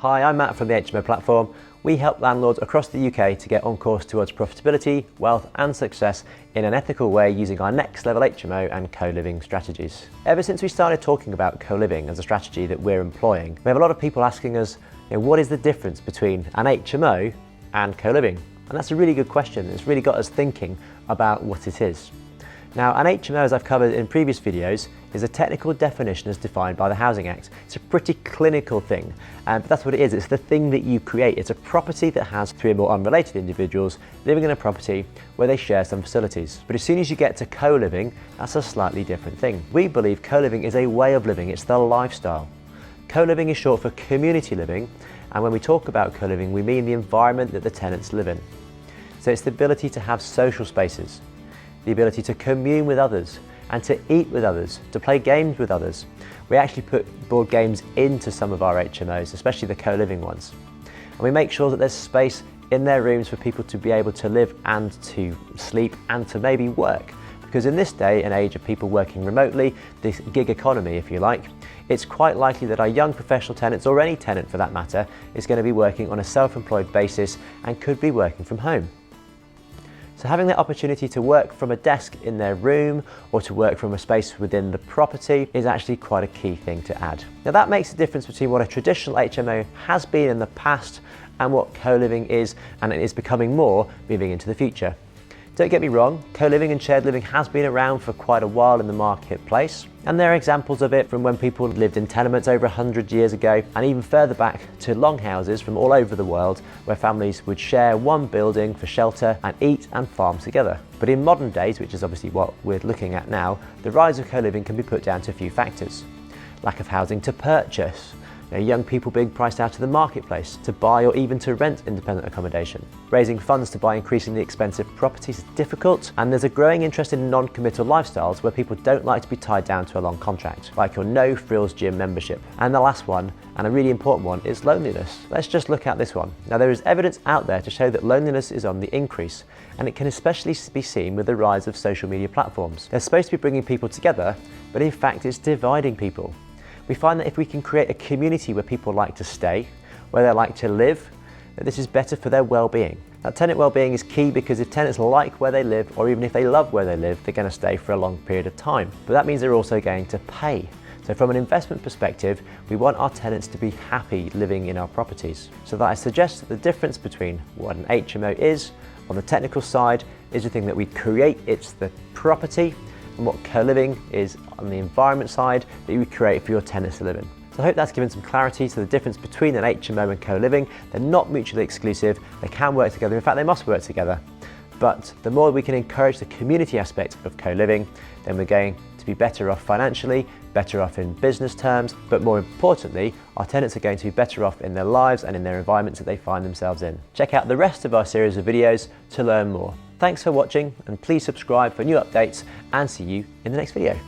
Hi, I'm Matt from the HMO platform. We help landlords across the UK to get on course towards profitability, wealth and success in an ethical way using our next level HMO and co-living strategies. Ever since we started talking about co-living as a strategy that we're employing, we have a lot of people asking us, what is the difference between an HMO and co-living? And that's a really good question. It's really got us thinking about what it is. Now, an HMO, as I've covered in previous videos, is a technical definition as defined by the Housing Act. It's a pretty clinical thing, but that's what it is. It's the thing that you create. It's a property that has three or more unrelated individuals living in a property where they share some facilities. But as soon as you get to co-living, that's a slightly different thing. We believe co-living is a way of living. It's the lifestyle. Co-living is short for community living, and when we talk about co-living, we mean the environment that the tenants live in. So it's the ability to have social spaces, the ability to commune with others and to eat with others, to play games with others. We actually put board games into some of our HMOs, especially the co-living ones. And we make sure that there's space in their rooms for people to be able to live and to sleep and to maybe work. Because in this day and age of people working remotely, this gig economy, if you like, it's quite likely that our young professional tenants, or any tenant for that matter, is going to be working on a self-employed basis and could be working from home. So having the opportunity to work from a desk in their room or to work from a space within the property is actually quite a key thing to add. Now that makes a difference between what a traditional HMO has been in the past and what co-living is, and it is becoming more moving into the future. Don't get me wrong, co-living and shared living has been around for quite a while in the marketplace, and there are examples of it from when people lived in tenements over 100 years ago, and even further back to longhouses from all over the world where families would share one building for shelter and eat and farm together. But in modern days, which is obviously what we're looking at now, the rise of co-living can be put down to a few factors. Lack of housing to purchase, young people being priced out of the marketplace to buy or even to rent independent accommodation. Raising funds to buy increasingly expensive properties is difficult, and there's a growing interest in non-committal lifestyles where people don't like to be tied down to a long contract, like your no-frills gym membership. And the last one, and a really important one, is loneliness. Let's just look at this one. Now, there is evidence out there to show that loneliness is on the increase, and it can especially be seen with the rise of social media platforms. They're supposed to be bringing people together, but in fact it's dividing people. We find that if we can create a community where people like to stay, where they like to live, that this is better for their well-being. Now, tenant well-being is key because if tenants like where they live, or even if they love where they live, they're going to stay for a long period of time. But that means they're also going to pay. So from an investment perspective, we want our tenants to be happy living in our properties. So that I suggest that the difference between what an HMO is on the technical side is the thing that we create, it's the property, and what co-living is on the environment side that you create for your tenants to live in. So I hope that's given some clarity to the difference between an HMO and co-living. They're not mutually exclusive, they can work together, in fact they must work together. But the more we can encourage the community aspect of co-living, then we're going to be better off financially, better off in business terms, but more importantly, our tenants are going to be better off in their lives and in their environments that they find themselves in. Check out the rest of our series of videos to learn more. Thanks for watching, and please subscribe for new updates, and see you in the next video.